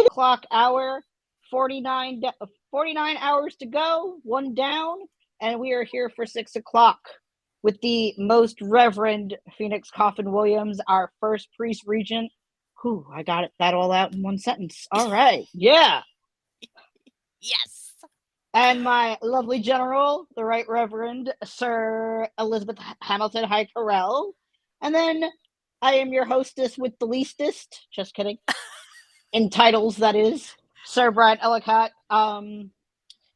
o'clock hour, 49 hours to go, one down, and we are here for 6 o'clock with the most Reverend Phoenix Coffin Williams, our first priest regent. Whew, I got that all out in one sentence. All right, yeah. Yes. And my lovely general, the Right Reverend Sir Elizabeth Hamilton High Correll. And then I am your hostess with the leastest. Just kidding. In titles, that is. Sir Brian Ellicott.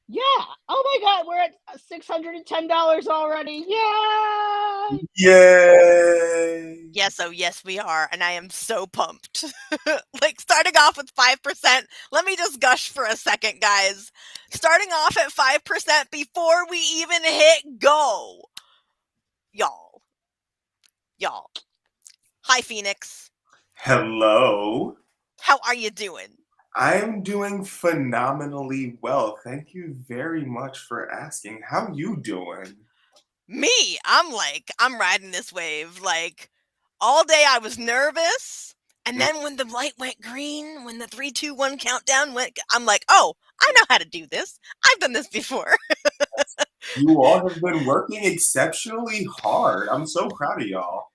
Yeah. Oh my God, we're at $610 already. Yeah. Yay! Yes, oh yes, we are, and I am so pumped. Like, starting off with 5%, let me just gush for a second, guys. Starting off at 5% before we even hit go. Y'all. Hi, Phoenix. Hello. How are you doing? I'm doing phenomenally well. Thank you very much for asking. How you doing? Me, I'm riding this wave. Like, all day I was nervous, and then when the light went green, when the 3, 2, 1 countdown went, I'm like, oh, I know how to do this. I've done this before. You all have been working exceptionally hard. I'm so proud of y'all.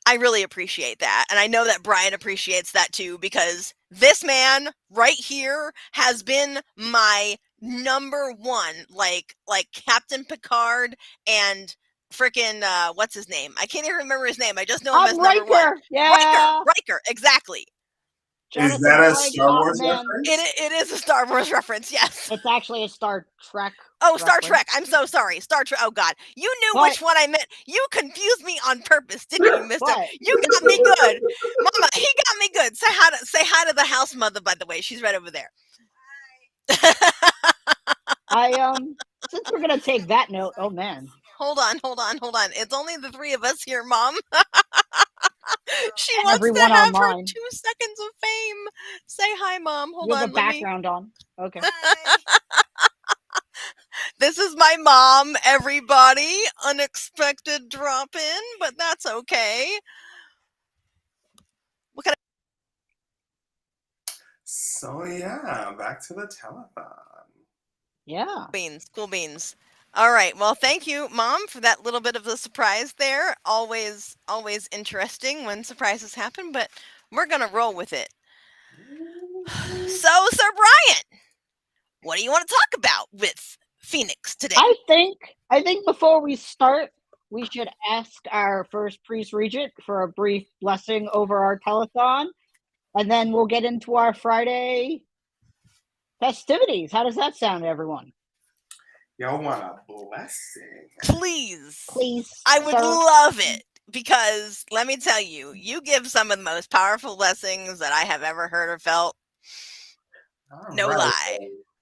I really appreciate that. And I know that Brian appreciates that too, because this man right here has been my number one, like Captain Picard and freaking what's his name? I can't even remember his name. I just know him as number one. Yeah. Riker, exactly. Is that a Star Wars reference? It is a Star Wars reference, yes. It's actually a Star Trek. Oh, Star Trek. I'm so sorry. Star Trek. Oh, God. You knew which one I meant. You confused me on purpose, didn't you, mister? You got me good. Mama, he got me good. Say hi to the house mother, by the way. She's right over there. Hi. Since we're going to take that note, oh, man. Hold on. It's only the three of us here, Mom. She wants everyone to have online. her 2 seconds of fame. Say hi, Mom. Hold on. You have a background on. Okay. This is my mom, everybody. Unexpected drop in, but that's okay. What kind of... So yeah, back to the telethon. Yeah. Cool beans. All right. Well, thank you, Mom, for that little bit of the surprise there. Always interesting when surprises happen, but we're going to roll with it. So, Sir Brian, what do you want to talk about with Phoenix today? I think before we start, we should ask our first priest regent for a brief blessing over our telethon, and then we'll get into our Friday festivities. How does that sound, everyone? Y'all want a blessing? Please. I would love it, because let me tell you, you give some of the most powerful blessings that I have ever heard or felt. No lie.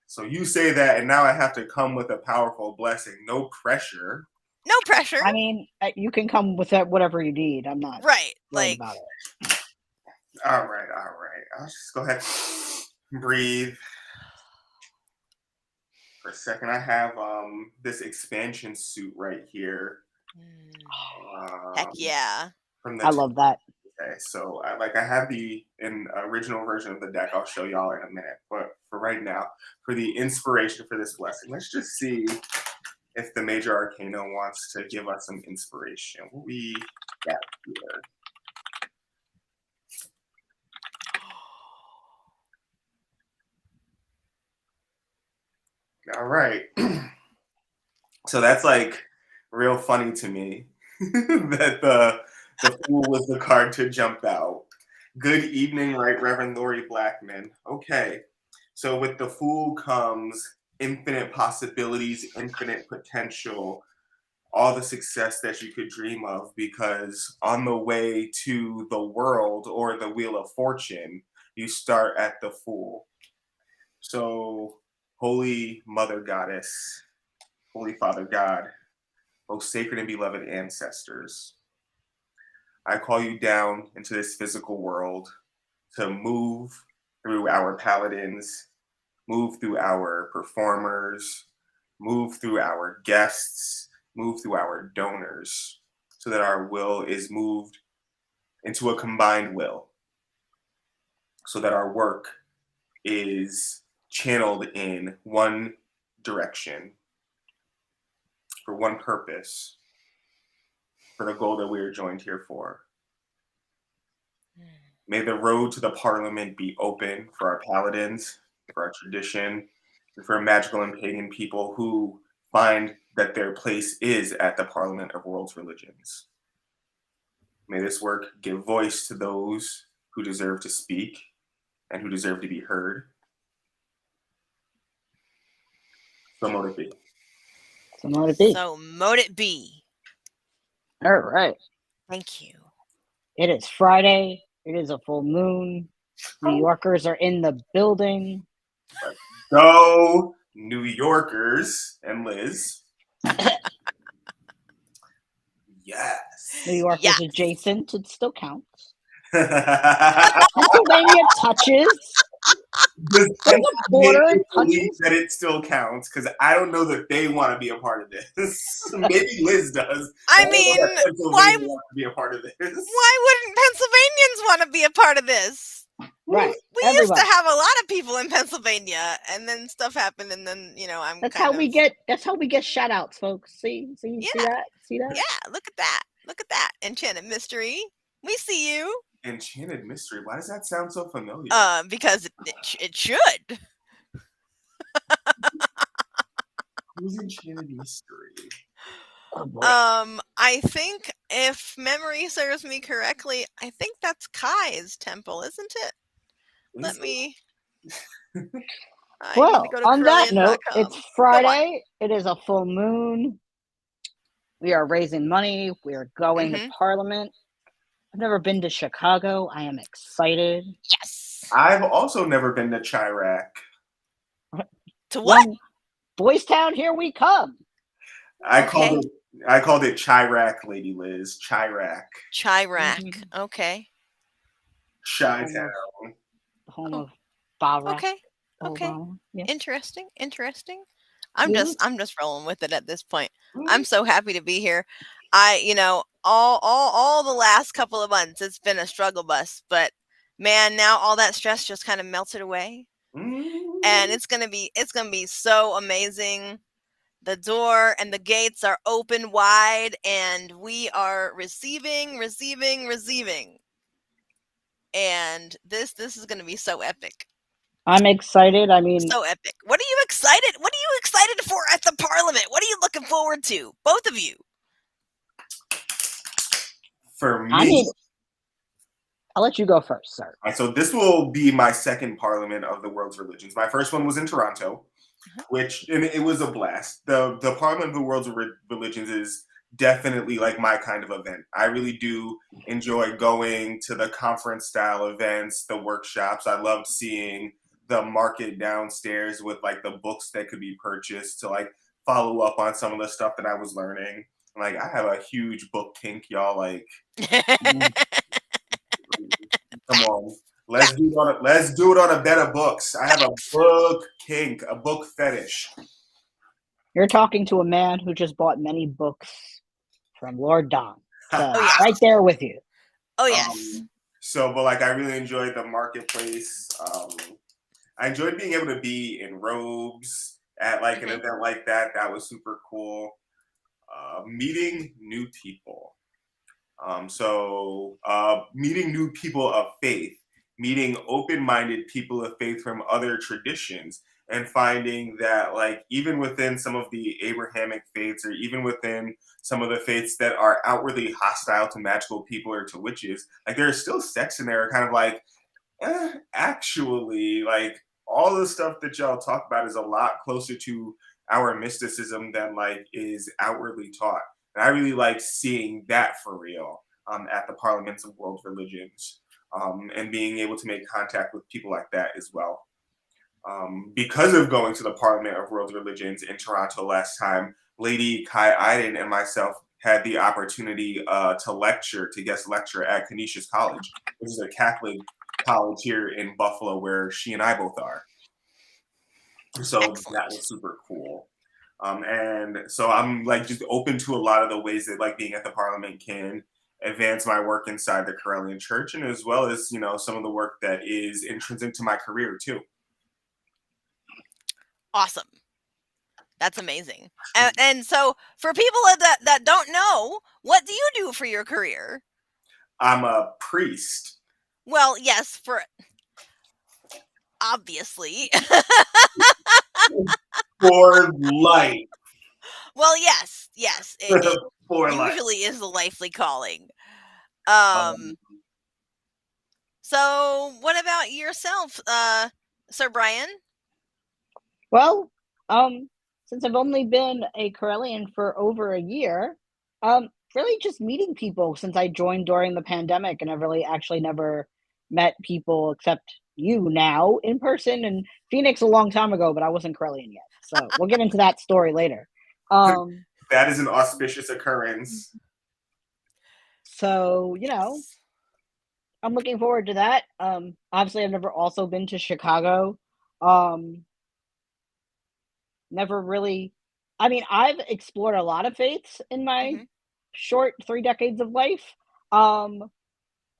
So you say that, and now I have to come with a powerful blessing. No pressure. No pressure. I mean, you can come with whatever you need. I'm not worried about it. All right. I'll just go ahead, breathe. For a second, I have this expansion suit right here. Heck yeah! I love that. Okay, so I have the original version of the deck. I'll show y'all in a minute. But for right now, for the inspiration for this blessing, let's just see if the Major Arcana wants to give us some inspiration. What we got here? All right. So that's like real funny to me that the Fool was the card to jump out. Good evening, Right Reverend Lori Blackman. Okay, so with the Fool comes infinite possibilities, infinite potential, all the success that you could dream of, because on the way to the world or the Wheel of Fortune, you start at the Fool. So, Holy Mother Goddess, Holy Father God, most sacred and beloved ancestors, I call you down into this physical world to move through our paladins, move through our performers, move through our guests, move through our donors, so that our will is moved into a combined will, so that our work is channeled in one direction, for one purpose, for the goal that we are joined here for. May the road to the Parliament be open for our paladins, for our tradition, and for magical and pagan people who find that their place is at the Parliament of World's Religions. May this work give voice to those who deserve to speak and who deserve to be heard. So mote it be. So mote it be. So mote it be. All right. Thank you. It is Friday. It is a full moon. New Yorkers are in the building. Go New Yorkers and Liz. Yes. New York Yes. is adjacent. It still counts. Pennsylvania touches. Does There's a border Pennsylvania and believe touches. that it still counts? Because I don't know that they want to be a part of this. Maybe Liz does. I but mean, don't know that Pennsylvania why wants to be a part of this. wouldn't Pennsylvanians want to be a part of this? Right. We Everybody. used to have a lot of people in Pennsylvania, and then stuff happened, and then I'm. That's kind how of, we get. That's how we get shout outs, folks. See Yeah. that? See that? Yeah, look at that. Look at that. Enchanted Mystery. We see you. Enchanted Mystery. Why does that sound so familiar? Because it should. Who's Enchanted Mystery? Oh, boy. I think if memory serves me correctly, I think that's Kai's temple, isn't it? Let me. I Well, need to go to on that note, Correllians.com. it's Friday. It is a full moon. We are raising money. We are going to Parliament. I've never been to Chicago. I am excited. Yes. I've also never been to Chirac. To what? Boys Town, here we come. I called it Chirac, Lady Liz. Chirac. Chirac. Mhm. Okay. Chi-town. The home of Barack Okay. Okay. Obama. Yeah. Interesting. I'm Yeah. just rolling with it at this point. I'm so happy to be here. All the last couple of months it's been a struggle bus, but man, now all that stress just kind of melted away. And it's gonna be so amazing. The door and the gates are open wide, and we are receiving. And this is gonna be so epic. I'm excited. I mean, So epic. What are you excited? What are you excited for at the Parliament? What are you looking forward to? Both of you. For me, I'll let you go first, sir. So this will be my second Parliament of the World's Religions. My first one was in Toronto, and it was a blast. The Parliament of the World's Religions is definitely like my kind of event. I really do enjoy going to the conference style events, the workshops. I loved seeing the market downstairs with like the books that could be purchased to like follow up on some of the stuff that I was learning. Like I have a huge book kink, y'all. Like, come on, let's do it on a bed of books. I have a book kink, a book fetish. You're talking to a man who just bought many books from Lord Don. So yes. right there with you. Oh yes. But like I really enjoyed the marketplace. I enjoyed being able to be in robes at like an event like that. That was super cool. Meeting new people. Meeting new people of faith, meeting open-minded people of faith from other traditions, and finding that like even within some of the Abrahamic faiths, or even within some of the faiths that are outwardly hostile to magical people or to witches, like there is still sex in there, kind of like, actually, like all the stuff that y'all talk about is a lot closer to our mysticism than like is outwardly taught. And I really like seeing that for real at the Parliaments of World Religions, and being able to make contact with people like that as well. Because of going to the Parliament of World Religions in Toronto last time, Lady Kai Iden and myself had the opportunity to guest lecture at Canisius College, which is a Catholic college here in Buffalo where she and I both are. So that was super cool. And so I'm like just open to a lot of the ways that like being at the Parliament can advance my work inside the Correllian Church, and as well as, some of the work that is intrinsic to my career too. Awesome. That's amazing. And so for people that don't know, what do you do for your career? I'm a priest. Well, yes, for obviously. For life. Well, yes. It For life. usually is a lively calling. Um, So what about yourself, Sir Brian? Well, since I've only been a Correllian for over a year, really just meeting people since I joined during the pandemic, and I've really actually never met people except you now in person, and Phoenix a long time ago, but I wasn't Correllian yet. So we'll get into that story later. that is an auspicious occurrence. So, I'm looking forward to that. Obviously I've never also been to Chicago. Never really, I mean, I've explored a lot of faiths in my short 3 decades of life. A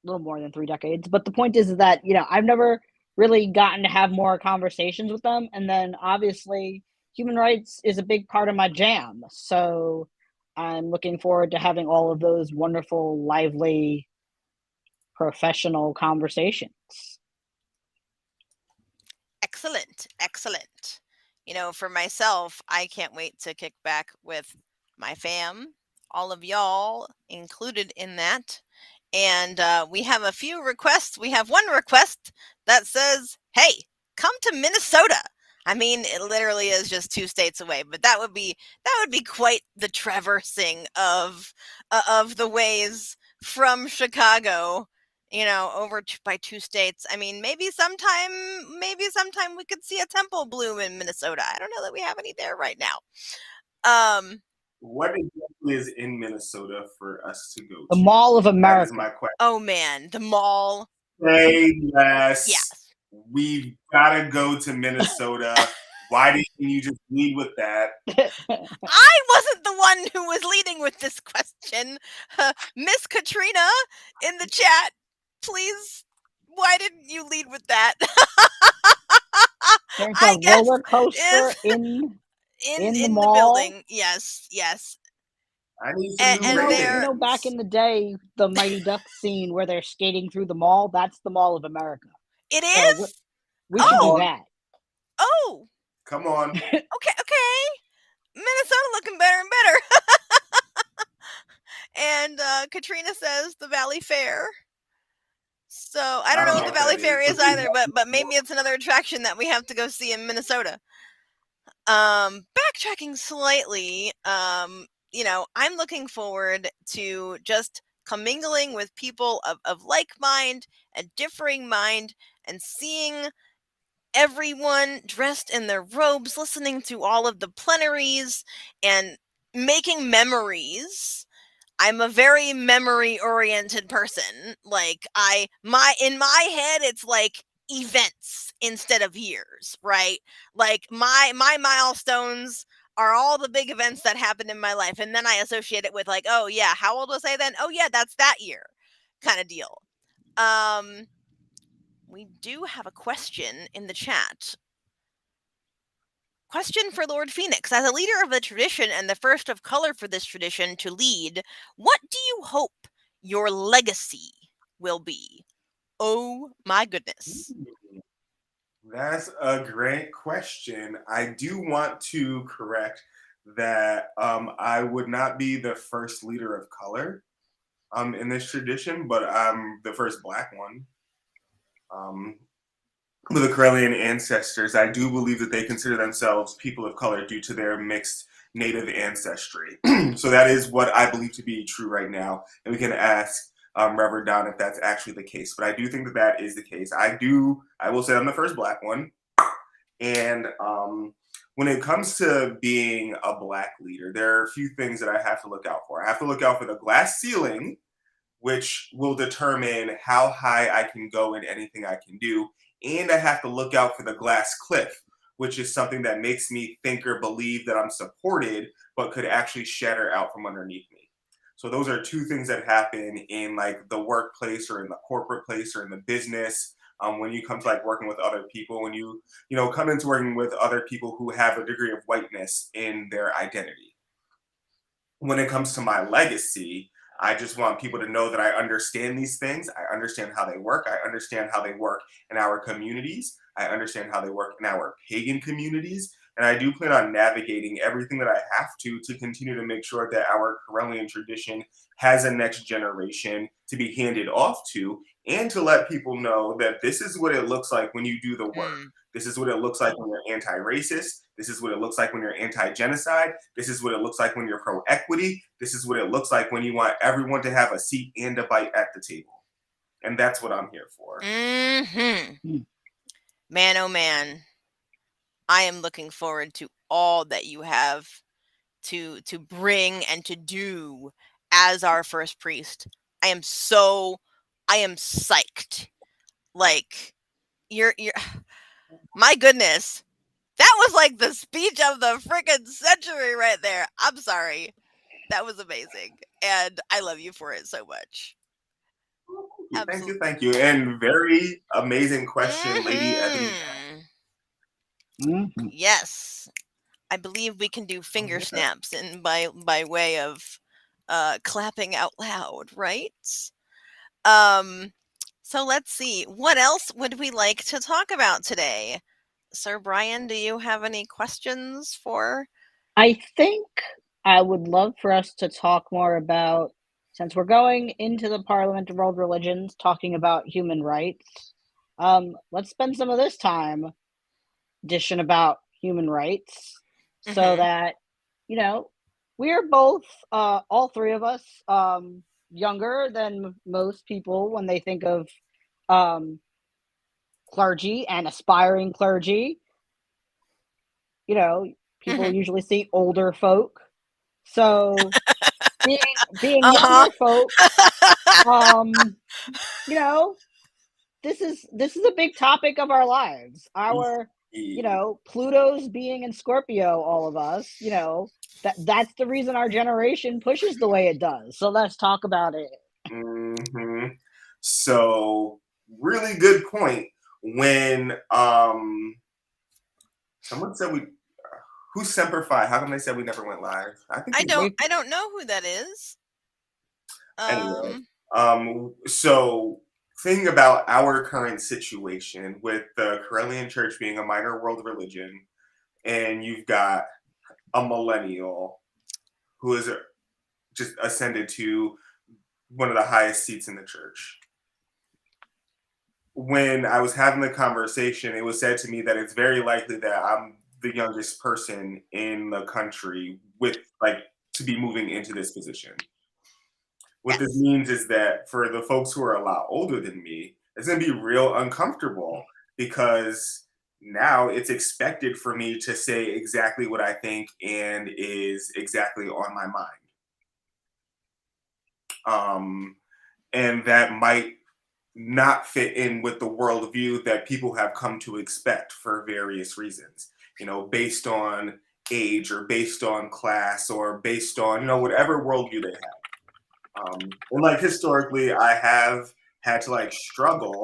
little more than 3 decades, but the point is that, I've never really gotten to have more conversations with them, and then obviously human rights is a big part of my jam. So I'm looking forward to having all of those wonderful, lively, professional conversations. Excellent. For myself, I can't wait to kick back with my fam, all of y'all included in that. And we have a few requests. We have one request that says, hey, come to Minnesota. I mean, it literally is just 2 states away, but that would be quite the traversing of the ways from Chicago, over by 2 states. I mean, maybe sometime we could see a temple bloom in Minnesota. I don't know that we have any there right now. What exactly is in Minnesota for us to go to? The Mall of America. That is my question. Oh man, the mall. Say less. Yes. We've got to go to Minnesota. Why didn't you just lead with that? I wasn't the one who was leading with this question. Miss Katrina in the chat, please, why didn't you lead with that? There's I a guess roller coaster is in the the mall. building. Yes. I need some new And ratings. Back in the day, the Mighty Ducks scene where they're skating through the mall, that's the Mall of America. It So is? we should do that. Oh. Come on. Okay. Minnesota looking better and better. And Katrina says the Valley Fair. So I don't know what the Valley Fair is either, but maybe it's another attraction that we have to go see in Minnesota. Backtracking slightly, I'm looking forward to just commingling with people of like mind and differing mind and seeing everyone dressed in their robes, listening to all of the plenaries and making memories. I'm a very memory-oriented person. Like in my head, it's like events instead of years, right? Like my milestones are all the big events that happened in my life, and then I associate it with like, oh yeah, how old was I then? Oh yeah, that's that year, kind of deal. We do have a question in the chat. Question for Lord Phoenix. As a leader of the tradition and the first of color for this tradition to lead, what do you hope your legacy will be? Oh my goodness. That's a great question. I do want to correct that I would not be the first leader of color in this tradition, but I'm the first Black one. With the Correllian ancestors, I do believe that they consider themselves people of color due to their mixed native ancestry. So that is what I believe to be true right now. And we can ask Reverend Don if that's actually the case. But I do think that that is the case. I will say I'm the first Black one. And when it comes to being a Black leader, there are a few things that I have to look out for. I have to look out for the glass ceiling, which will determine how high I can go in anything I can do. And I have to look out for the glass cliff, which is something that makes me think or believe that I'm supported, but could actually shatter out from underneath me. So those are two things that happen in like the workplace or in the corporate place or in the business When you come to like working with other people, when you come into working with other people who have a degree of whiteness in their identity. When it comes to my legacy, I just want people to know that I understand these things. I understand how they work. I understand how they work in our communities. I understand how they work in our pagan communities. And I do plan on navigating everything that I have to continue to make sure that our Correllian tradition has a next generation to be handed off to, and to let people know that this is what it looks like when you do the work. Mm. This is what it looks like when you're anti-racist. This is what it looks like when you're anti-genocide. This is what it looks like when you're pro-equity. This is what it looks like when you want everyone to have a seat and a bite at the table. And that's what I'm here for. Mm-hmm. Man, oh man. I am looking forward to all that you have to bring and to do as our first priest. I am psyched. Like, you're my goodness. That was like the speech of the freaking century right there. I'm sorry. That was amazing. And I love you for it so much. Thank you. And very amazing question, Lady Ebony. Yes. I believe we can do finger snaps and by way of clapping out loud, right? So let's see. What else would we like to talk about today? Sir Brian, do you have any questions for? I think I would love for us to talk more about, since we're going into the Parliament of World Religions, talking about human rights. Let's spend some of this time dishing about human rights, so that we are both, all three of us, younger than most people when they think of clergy and aspiring clergy. People usually see older folk. So being younger folk, this is a big topic of our lives. Our Pluto's being in Scorpio, all of us, that's the reason our generation pushes the way it does. So let's talk about it. So really good point. When someone said who's Semper Fi? How come they said we never went live? I don't know who that is. Anyway, so thinking about our current situation with the Correllian Church being a minor world religion, and you've got a millennial who is just ascended to one of the highest seats in the church. When I was having the conversation, it was said to me that it's very likely that I'm the youngest person in the country to be moving into this position. What this means is that for the folks who are a lot older than me, it's going to be real uncomfortable, because now it's expected for me to say exactly what I think and is exactly on my mind. And that might not fit in with the worldview that people have come to expect for various reasons, based on age or based on class or based on, whatever worldview they have. And historically, I have had to struggle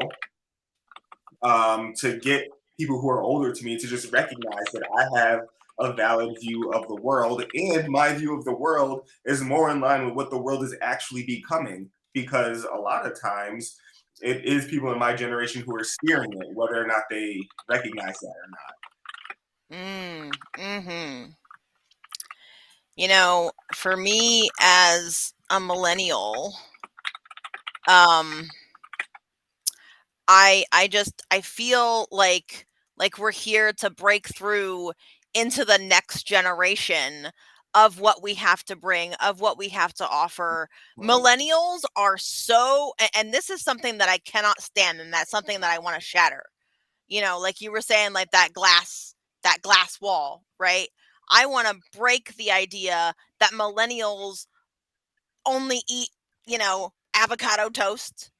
to get people who are older to me to just recognize that I have a valid view of the world, and my view of the world is more in line with what the world is actually becoming, because a lot of times it is people in my generation who are steering it, whether or not they recognize that or not. For me as a millennial, I feel like we're here to break through into the next generation of what we have to bring, of what we have to offer. Millennials are and this is something that I cannot stand, and that's something that I want to shatter. Like you were saying, like that glass wall, right? I want to break the idea that millennials only eat, avocado toast,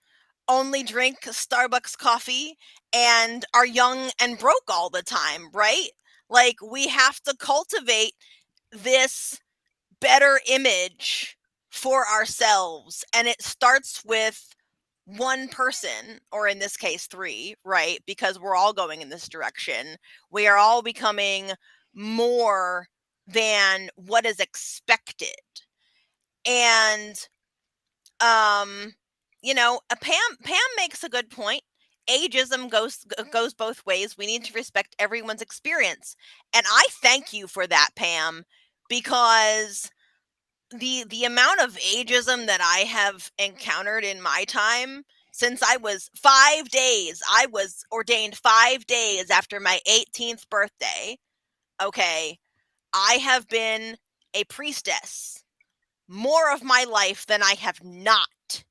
only drink Starbucks coffee, and are young and broke all the time, right? Like, we have to cultivate this better image for ourselves, and it starts with one person, or in this case 3, right? Because we're all going in this direction. We are all becoming more than what is expected. And Pam makes a good point. Ageism goes both ways. We need to respect everyone's experience. And I thank you for that, Pam, because the amount of ageism that I have encountered in my time, since I was 5 days, I was ordained 5 days after my 18th birthday. Okay, I have been a priestess more of my life than I have not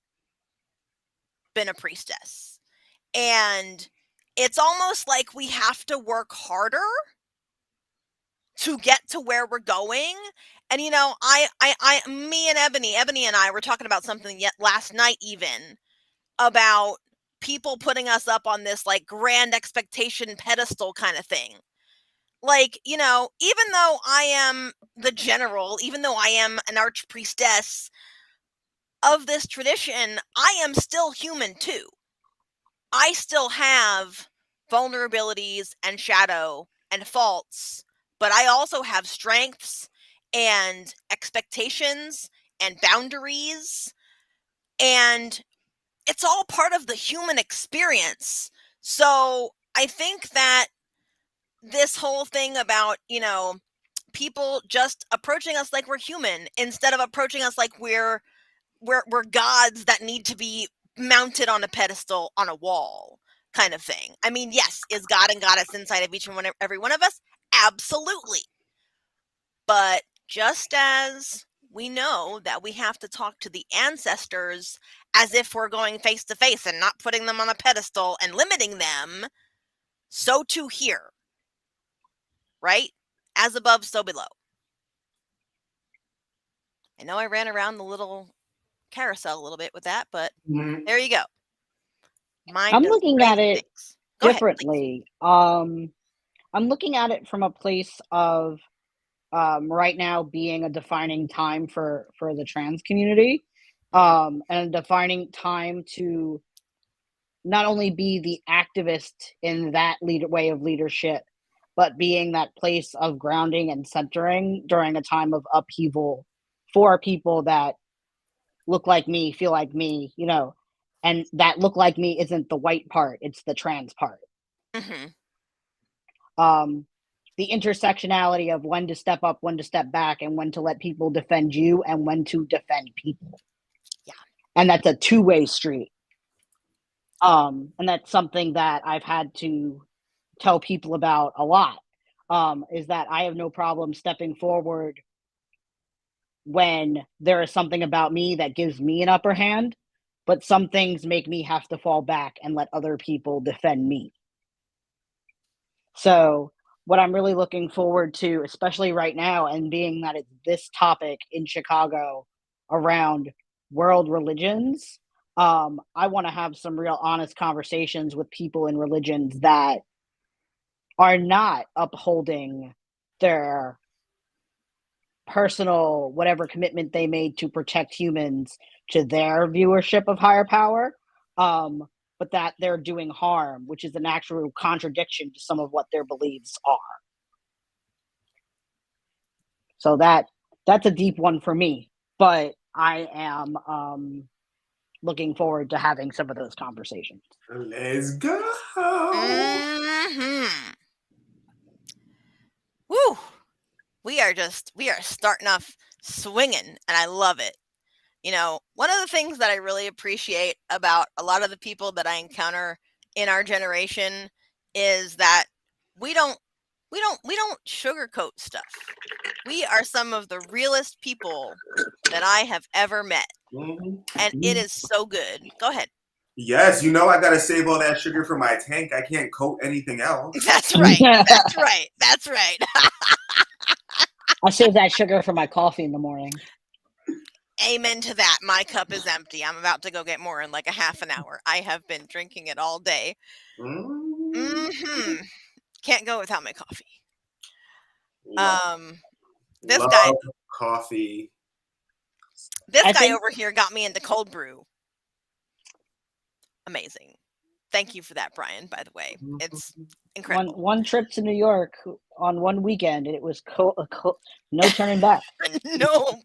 been a priestess. And it's almost like we have to work harder to get to where we're going. And me and Ebony and I were talking about something yet last night, even about people putting us up on this like grand expectation pedestal kind of thing. Like, even though I am the general, even though I am an archpriestess of this tradition, I am still human too. I still have vulnerabilities and shadow and faults, but I also have strengths and expectations and boundaries, and it's all part of the human experience. So I think that this whole thing about, people just approaching us like we're human instead of approaching us like we're gods that need to be mounted on a pedestal on a wall kind of thing. I mean, yes, is God and Goddess inside of each and every one of us? Absolutely. But just as we know that we have to talk to the ancestors as if we're going face to face and not putting them on a pedestal and limiting them, so too here. Right? As above, so below. I know I ran around the little carousel a little bit with that, but there you go. Mind I'm does looking at crazy it things. Go ahead, please. differently. I'm looking at it from a place of right now being a defining time for the trans community, and a defining time to not only be the activist in that way of leadership, but being that place of grounding and centering during a time of upheaval for people that look like me, feel like me, and that look like me isn't the white part, it's the trans part. Mm-hmm. The intersectionality of when to step up, when to step back, and when to let people defend you and when to defend people. Yeah. And that's a two-way street. And that's something that I've had to tell people about a lot, is that I have no problem stepping forward when there is something about me that gives me an upper hand, but some things make me have to fall back and let other people defend me. So what I'm really looking forward to, especially right now, and being that it's this topic in Chicago around world religions, I want to have some real honest conversations with people in religions that are not upholding their personal whatever commitment they made to protect humans to their viewership of higher power, but that they're doing harm, which is an actual contradiction to some of what their beliefs are. So that's a deep one for me, but I am looking forward to having some of those conversations. Let's go. Mm-hmm. Woo! We are starting off swinging, and I love it. One of the things that I really appreciate about a lot of the people that I encounter in our generation is that we don't sugarcoat stuff. We are some of the realest people that I have ever met. Mm-hmm. And it is so good. Go ahead. Yes, I gotta save all that sugar for my tank. I can't coat anything else. That's right. That's right. That's right. I save that sugar for my coffee in the morning. Amen to that. My cup is empty. I'm about to go get more in like a half an hour. I have been drinking it all day. Mm-hmm. Can't go without my coffee. This Love guy coffee. This guy over here got me into cold brew. amazing. Thank you for that, Brian, by the way. It's incredible. One trip to New York on one weekend, and it was no turning back. Nope.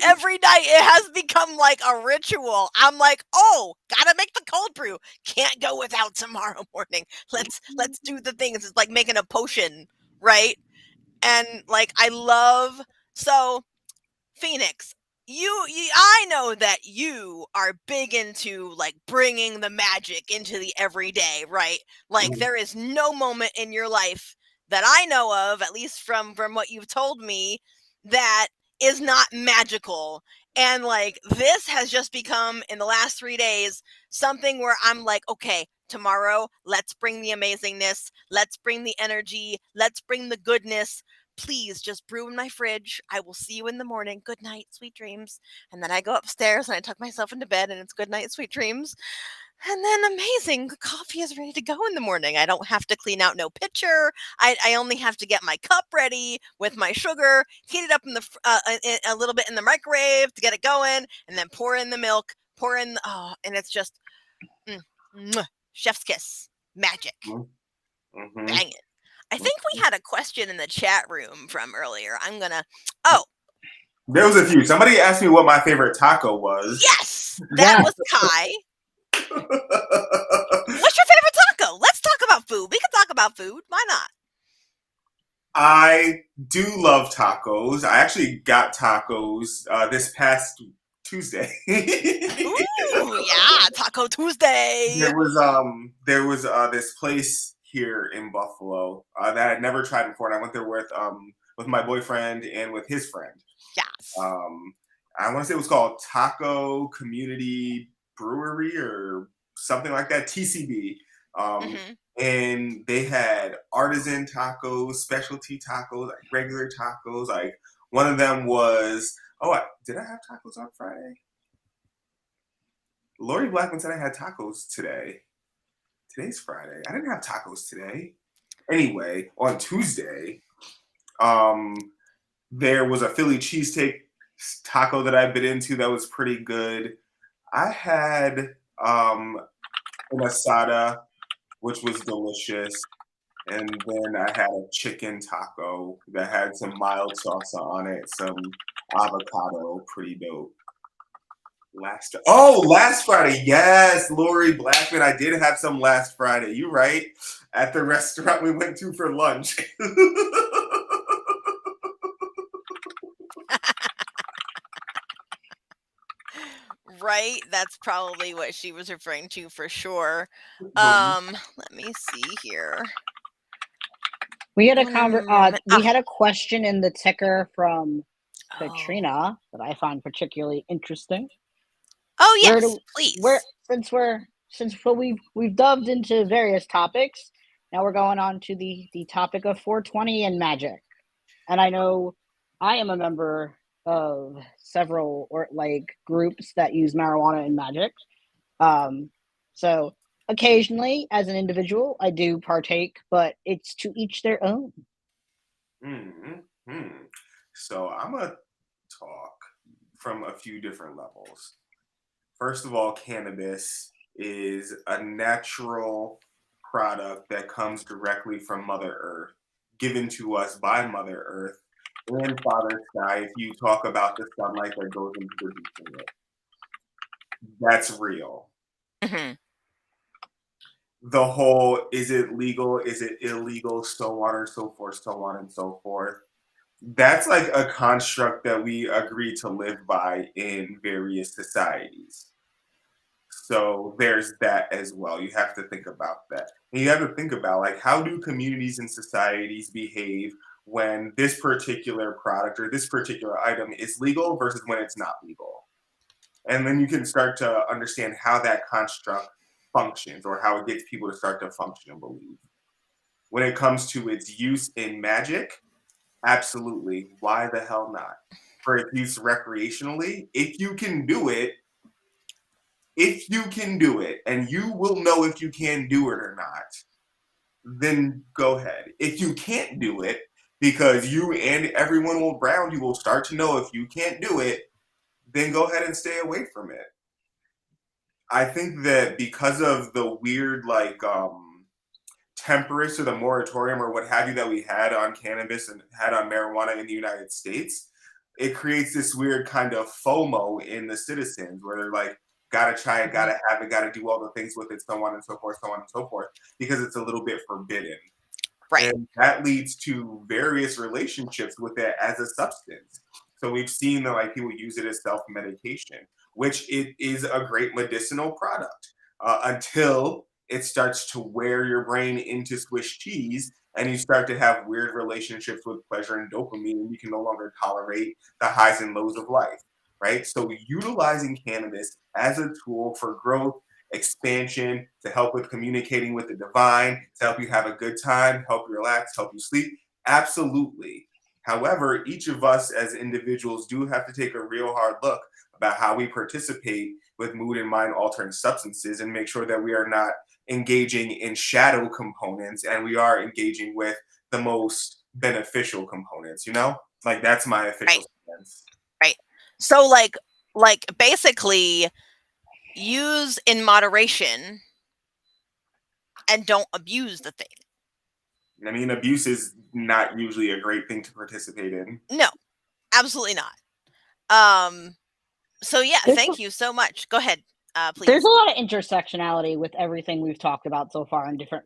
Every night it has become like a ritual. I'm like, oh, gotta make the cold brew. Can't go without tomorrow morning. Let's do the things. It's like making a potion, right? And like I love so Phoenix, I know that you are big into like bringing the magic into the everyday, right? Like there is no moment in your life that I know of, at least from what you've told me, that is not magical. And like this has just become in the last 3 days something where I'm like, okay, tomorrow let's bring the amazingness, let's bring the energy, let's bring the goodness. Please just brew in my fridge. I will see you in the morning. Good night, sweet dreams. And then I go upstairs and I tuck myself into bed and it's good night, sweet dreams. And then amazing, the coffee is ready to go in the morning. I don't have to clean out no pitcher. I only have to get my cup ready with my sugar, heat it up in a little bit in the microwave to get it going, and then pour in the milk, and it's just chef's kiss, magic, banging. I think we had a question in the chat room from earlier. There was a few. Somebody asked me what my favorite taco was. Yes, that was Kai. What's your favorite taco? Let's talk about food. We can talk about food. Why not? I do love tacos. I actually got tacos this past Tuesday. Ooh, yeah, Taco Tuesday. There was this place here in Buffalo that I'd never tried before, and I went there with my boyfriend and with his friend. Yes. I want to say it was called Taco Community Brewery or something like that, TCB. And they had artisan tacos, specialty tacos, like regular tacos. Like one of them was, did I have tacos on Friday? Lori Blackman said I had tacos today. Today's Friday. I didn't have tacos today. Anyway, on Tuesday, there was a Philly cheesesteak taco that I bit into that was pretty good. I had an asada, which was delicious. And then I had a chicken taco that had some mild salsa on it, some avocado, pretty dope. Last Friday. Yes, Lori Blackman. I did have some last Friday. You're right. At the restaurant we went to for lunch. Right? That's probably what she was referring to for sure. Let me see here. We had a question in the ticker from Katrina that I found particularly interesting. Oh yes, please. Since we've delved into various topics, now we're going on to the topic of 420 and magic. And I know I am a member of several groups that use marijuana and magic. So occasionally, as an individual, I do partake, but it's to each their own. So I'm gonna talk from a few different levels. First of all, cannabis is a natural product that comes directly from Mother Earth, given to us by Mother Earth and Father Sky. If you talk about the sunlight that goes into producing it, that's real. The whole, is it legal, is it illegal, so on and so forth, so on and so forth. That's like a construct that we agree to live by in various societies. So there's that as well. You have to think about that. And you have to think about, like, how do communities and societies behave when this particular product or this particular item is legal versus when it's not legal? And then you can start to understand how that construct functions or how it gets people to start to function and believe. When it comes to its use in magic, absolutely. Why the hell not? For its use recreationally, if you can do it, and you will know if you can do it or not, then go ahead. If you can't do it, because you and everyone around you will start to know if you can't do it, then go ahead and stay away from it. I think that because of the weird temperance or the moratorium or what have you that we had on cannabis and had on marijuana in the United States, it creates this weird kind of FOMO in the citizens where they're like, gotta try it, gotta have it, gotta do all the things with it, so on and so forth, so on and so forth, because it's a little bit forbidden. Right. And that leads to various relationships with it as a substance. So we've seen that like people use it as self-medication, which it is a great medicinal product until it starts to wear your brain into Swiss cheese and you start to have weird relationships with pleasure and dopamine and you can no longer tolerate the highs and lows of life, right? So utilizing cannabis as a tool for growth, expansion, to help with communicating with the divine, to help you have a good time, help you relax, help you sleep. Absolutely. However, each of us as individuals do have to take a real hard look about how we participate with mood and mind altering substances and make sure that we are not engaging in shadow components and we are engaging with the most beneficial components, you know? Like that's my official stance. Right. So like basically use in moderation and don't abuse the thing. I mean, abuse is not usually a great thing to participate in. No, absolutely not. So yeah, thank you so much. Go ahead, please. There's a lot of intersectionality with everything we've talked about so far in different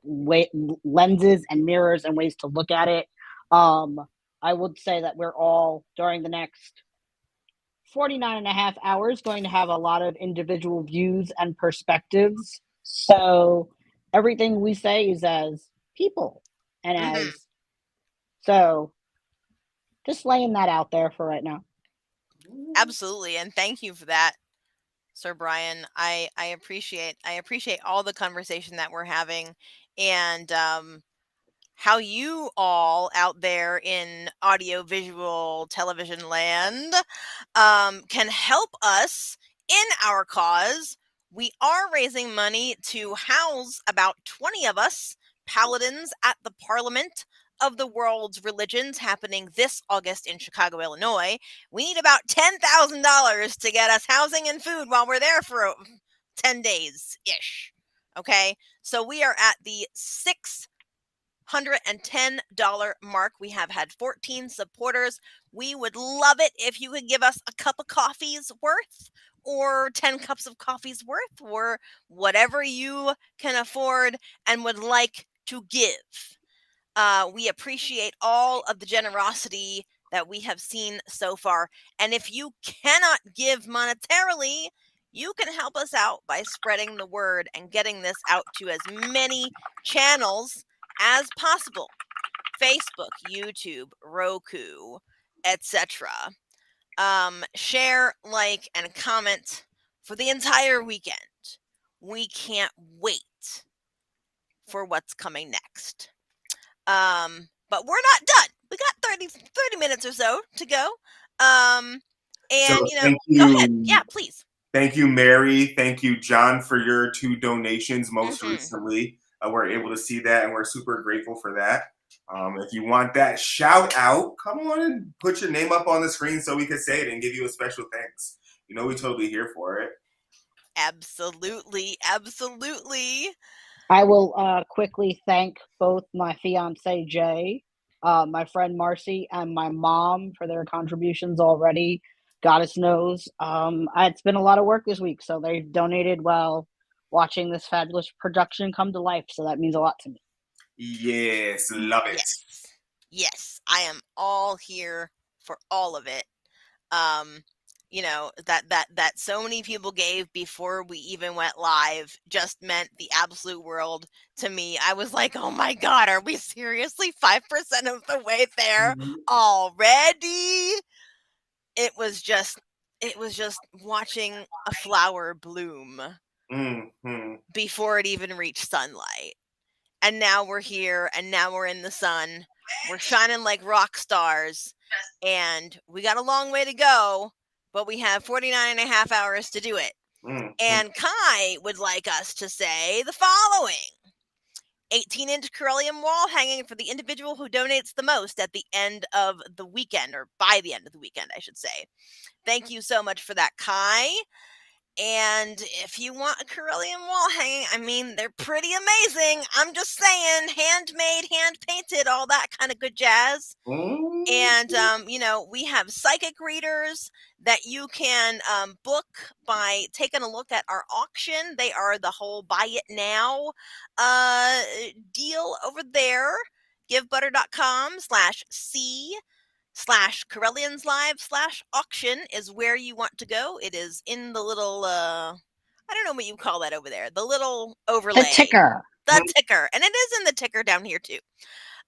lenses and mirrors and ways to look at it. I would say that we're all, during the next 49 and a half hours, going to have a lot of individual views and perspectives. So everything we say is as people and as so just laying that out there for right now. Absolutely, and thank you for that, Sir Brian. I appreciate all the conversation that we're having, and how you all out there in audio visual television land can help us in our cause. We are raising money to house about 20 of us paladins at the Parliament of the World's Religions happening this August in Chicago, Illinois. We need about $10,000 to get us housing and food while we're there for 10 days-ish. Okay, so we are at the $610 mark. We have had 14 supporters. We would love it if you could give us a cup of coffee's worth or 10 cups of coffee's worth or whatever you can afford and would like to give. We appreciate all of the generosity that we have seen so far. And if you cannot give monetarily, you can help us out by spreading the word and getting this out to as many channels as possible. Facebook, YouTube, Roku, etc. Share, like, and comment for the entire weekend. We can't wait for what's coming next. But we're not done. We got 30 minutes or so to go. And So you know, thank go you. ahead. Yeah, please. Thank you, Mary. Thank you, John, for your 2 donations most recently. We're able to see that, and we're super grateful for that. If you want that shout out, come on and put your name up on the screen so we can say it and give you a special thanks. You know, we're totally here for it. Absolutely. Absolutely. I will quickly thank both my fiance Jay, my friend Marcy, and my mom for their contributions already. Goddess knows. It's been a lot of work this week, so they've donated while watching this fabulous production come to life. So that means a lot to me. Yes, love it. Yes, I am all here for all of it. You know, that so many people gave before we even went live just meant the absolute world to me. I was like, oh my God, are we seriously 5% of the way there already? It was just watching a flower bloom before it even reached sunlight. And now we're here, and now we're in the sun. We're shining like rock stars, and we got a long way to go, but we have 49 and a half hours to do it. And Kai would like us to say the following. 18-inch Correllian wall hanging for the individual who donates the most at the end of the weekend, or by the end of the weekend, I should say. Thank you so much for that, Kai. And if you want a Correllian wall hanging, I mean, they're pretty amazing. I'm just saying, handmade, hand painted, all that kind of good jazz. And, we have psychic readers that you can book by taking a look at our auction. They are the whole buy it now deal over there. givebutter.com/C/Correllians Live/auction is where you want to go. It is in the little, I don't know what you call that over there, the little overlay. The ticker. The ticker. And it is in the ticker down here too.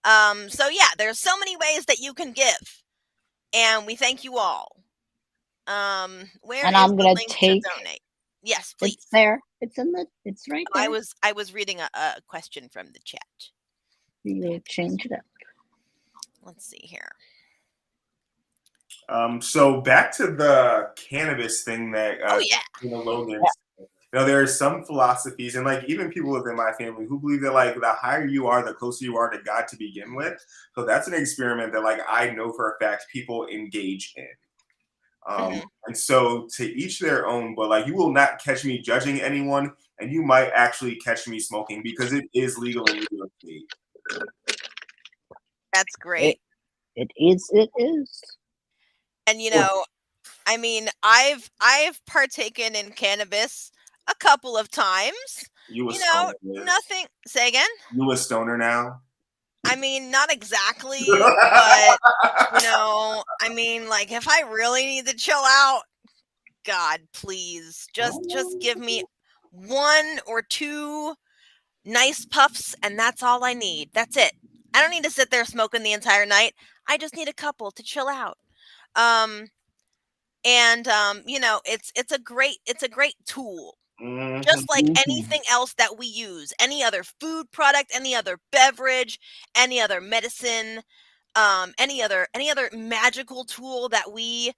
So yeah, there's so many ways that you can give, and we thank you all. Where And is I'm the gonna link take. to donate? Yes, please. It's there. It's in the. It's right there. I was reading a question from the chat. You change it up. Let's see here. So back to the cannabis thing that Logan. There are some philosophies, and like even people within my family who believe that like the higher you are, the closer you are to God to begin with. So that's an experiment that like I know for a fact people engage in. And so to each their own, but like you will not catch me judging anyone, and you might actually catch me smoking because it is legal in New York State. That's great. It is. And I mean, I've partaken in cannabis a couple of times. Nothing. Say again? You a stoner now? I mean, not exactly, but I mean, like if I really need to chill out, God, please, just give me 1 or 2 nice puffs, and that's all I need. That's it. I don't need to sit there smoking the entire night. I just need a couple to chill out. It's a great tool. Just like anything else that we use, any other food product, any other beverage, any other medicine, any other magical tool that we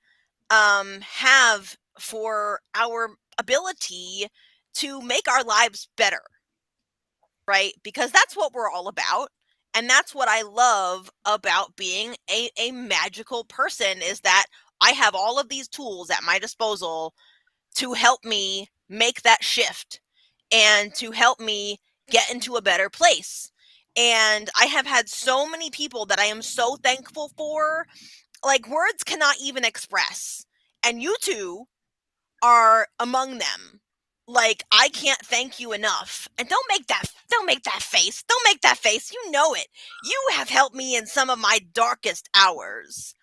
have for our ability to make our lives better, right? Because that's what we're all about. And that's what I love about being a magical person, is that I have all of these tools at my disposal to help me make that shift and to help me get into a better place. And I have had so many people that I am so thankful for, like words cannot even express. And you two are among them. Like, I can't thank you enough. And don't make that face. Don't make that face. You know it. You have helped me in some of my darkest hours.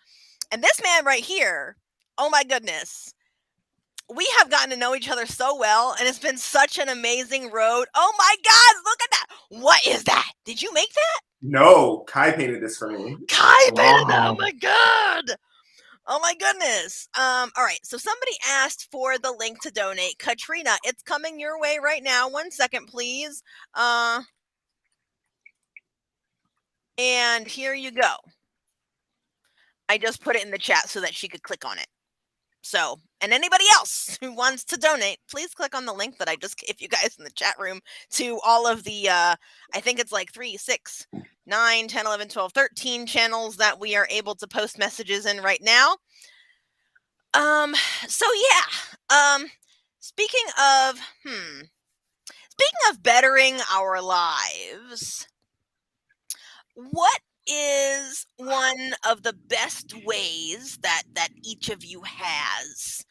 And this man right here, oh my goodness. We have gotten to know each other so well, and it's been such an amazing road. Oh my God, look at that. What is that? Did you make that? No, Kai painted this for me. Kai painted it. Oh my God. Oh my goodness. All right. So somebody asked for the link to donate. Katrina, it's coming your way right now. 1 second, please. And here you go. I just put it in the chat so that she could click on it. So, and anybody else who wants to donate, please click on the link that I just gave you guys in the chat room to all of the, I think it's like 3, 6, 9, 10, 11, 12, 13 channels that we are able to post messages in right now. So yeah, speaking of bettering our lives, what is one of the best ways that each of you has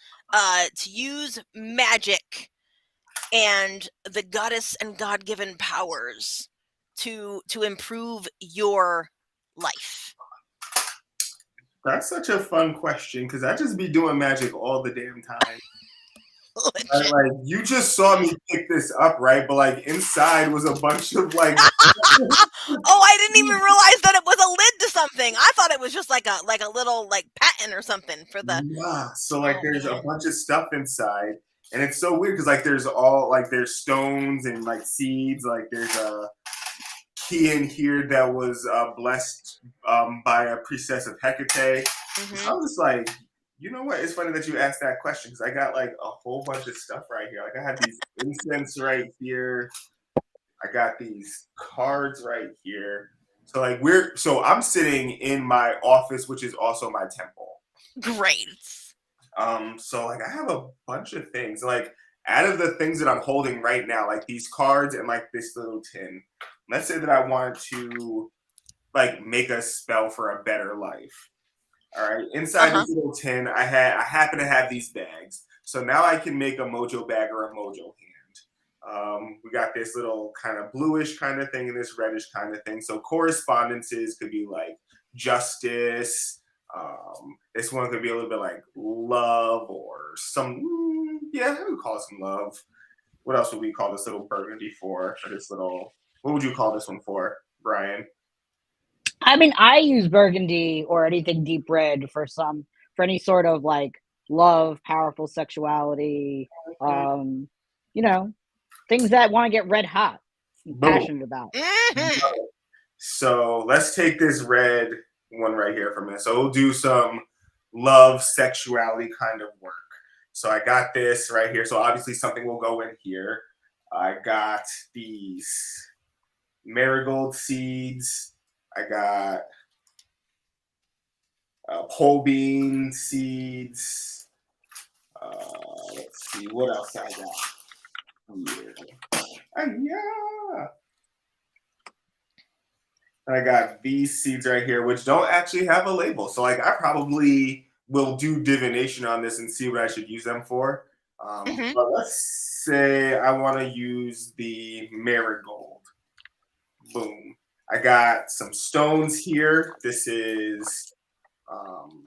to use magic and the goddess and God-given powers to improve your life? That's such a fun question because I just be doing magic all the damn time. Like you just saw me pick this up, right? But like inside was a bunch of like. Oh, I didn't even realize that it was a lid to something. I thought it was just like a little like patent or something for the. Yeah. So like there's a bunch of stuff inside, and it's so weird because like there's stones and like seeds. Like there's a key in here that was blessed by a priestess of Hecate. So I was like, you know what? It's funny that you asked that question because I got like a whole bunch of stuff right here. Like I had these incense right here. I got these cards right here. So I'm sitting in my office, which is also my temple. Great. So like I have a bunch of things. Like out of the things that I'm holding right now, like these cards and like this little tin. Let's say that I wanted to like make a spell for a better life. All right. Inside Uh-huh. this little tin, I happen to have these bags. So now I can make a mojo bag or a mojo hand. We got this little kind of bluish kind of thing and this reddish kind of thing. So correspondences could be like justice. This one could be a little bit like love or some, yeah, we call it some love. What else would we call this little burgundy for? Or this little, what would you call this one for, Brian? I mean, I use burgundy or anything deep red for any sort of like love, powerful sexuality, um, you know, things that want to get red hot and Boom. passionate about. Mhm. So let's take this red one right here for a minute. So we'll do some love, sexuality kind of work. So I got this right here. So obviously something will go in here. I got these marigold seeds. I got pole bean seeds. Let's see what else I got here. Yeah. I got these seeds right here, which don't actually have a label. So like I probably will do divination on this and see what I should use them for. Mhm. But let's say I want to use the marigold. Boom. I got some stones here. This is um,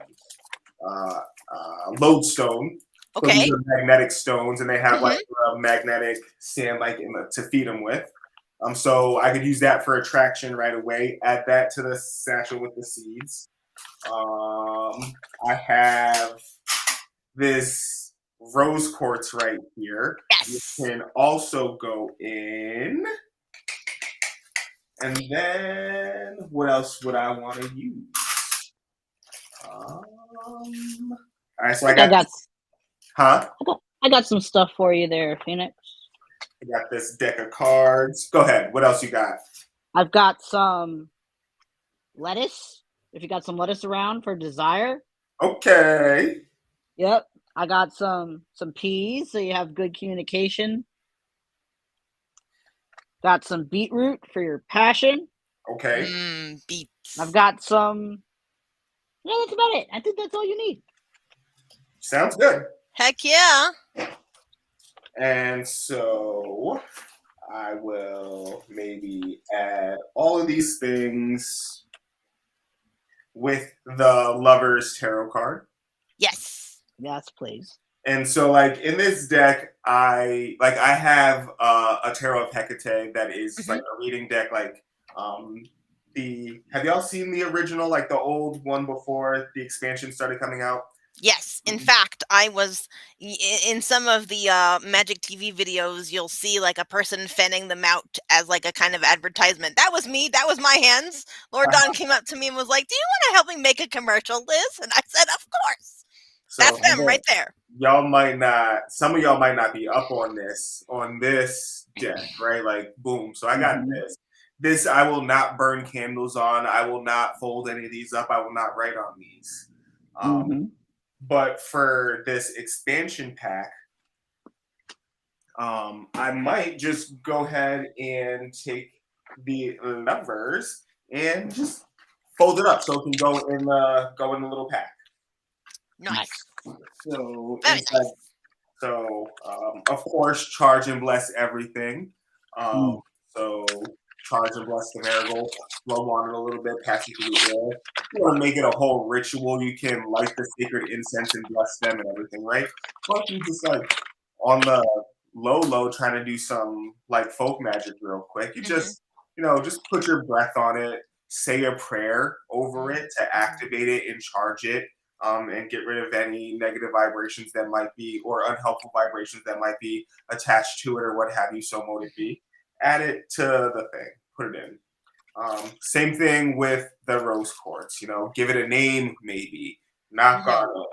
lodestone. So these Okay. are magnetic stones, and they have like Mhm. a magnetic sand like to feed them with. So I could use that for attraction right away. Add that to the satchel with the seeds. I have this rose quartz right here. Which Yes. can also go in. And then what else would I want to use? All right, so I I think I got got this, huh? I got some stuff for you there, Phoenix. I got this deck of cards. Go ahead. What else you got? I've got some lettuce. If you got some lettuce around for desire. Okay. Yep. I got some peas, so you have good communication. Got some beetroot for your passion. Okay. I've Beats. got some. Yeah, that's about it. I think that's all you need. Sounds good. Heck yeah. And so I will maybe add all of these things with the Lover's Tarot card. Yes. Yes, please. And so, like in this deck, I have a Tarot of Hecate that is Mhm. like a reading deck. Like the have y'all seen the original, like the old one before the expansion started coming out? Yes. In fact, I was in some of the Magic TV videos. You'll see like a person fanning them out as like a kind of advertisement. That was me. That was my hands. Lord Don came up to me and was like, "Do you want to help me make a commercial, Liz?" And I said, "Of course." So That's I them bet. right there. y'all might not, some of y'all might not be up on this deck, right? Like boom. So I got Mm-hmm. this I will not burn candles on. I will not fold any of these up. I will not write on these. Mm-hmm. But for this expansion pack, I might just go ahead and take the Lovers and just fold it up so it can go in the little pack. Nice. So Very inside, nice. so of course, charge and bless everything. Mm. So charge and bless the marigold, blow on it a little bit, pass it through the air. You want to make it a whole ritual. You can light the sacred incense and bless them and everything, right? Or you just like on the low trying to do some like folk magic real quick. You Mhm. just just put your breath on it, say a prayer over it to activate it and charge it. And get rid of any negative vibrations that might be or unhelpful vibrations that might be attached to it or what have you, so mote it be. Add it to the thing, put it in. Same thing with the rose quartz, give it a name maybe, knock Mhm. on